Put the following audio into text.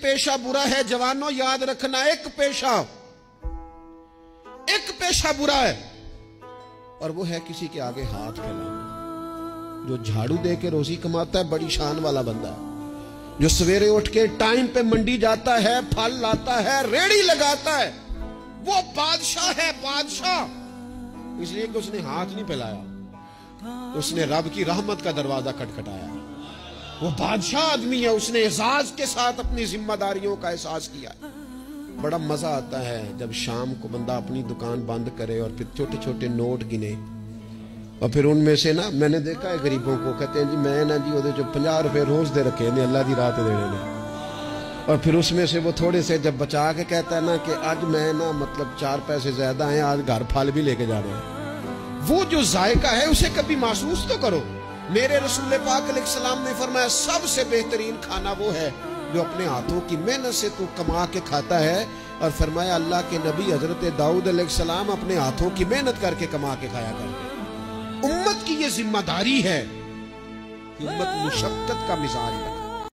पेशा बुरा है जवानों, याद रखना, एक पेशा बुरा है, और वो है किसी के आगे हाथ फैलाना। जो झाड़ू दे के रोजी कमाता है बड़ी शान वाला बंदा है। जो सवेरे उठ के टाइम पे मंडी जाता है, फल लाता है, रेड़ी लगाता है, वो बादशाह है, बादशाह। इसलिए कि उसने हाथ नहीं फैलाया, उसने रब की रहमत का दरवाजा खटखटाया। वो बादशाह आदमी है, उसने एजाज के साथ अपनी जिम्मेदारियों का एहसास किया। बड़ा मजा आता है जब शाम को बंदा अपनी दुकान बंद करे और फिर छोटे छोटे नोट गिने, और फिर उनमें से ना, मैंने देखा है गरीबों को, कहते हैं जी मैं ना जी वो जो 50 रुपए रोज दे रखे ने अल्लाह की रात देने ने, और फिर उसमें से वो थोड़े से जब बचा के कहता है ना कि आज मैं ना मतलब 4 पैसे ज्यादा हैं, आज घर फल भी लेके जा रहे हैं। वो जो जायका है उसे कभी महसूस तो करो। मेरे रसूल पाक अलैहिस्सलाम ने फरमाया सबसे बेहतरीन खाना वो है जो अपने हाथों की मेहनत से तू कमा के खाता है। और फरमाया अल्लाह के नबी हजरत दाऊद अलैहिस्सलाम अपने हाथों की मेहनत करके कमा के खाया करते। उम्मत की ये जिम्मेदारी है कि उम्मत मुशक्कत का मिजाज है।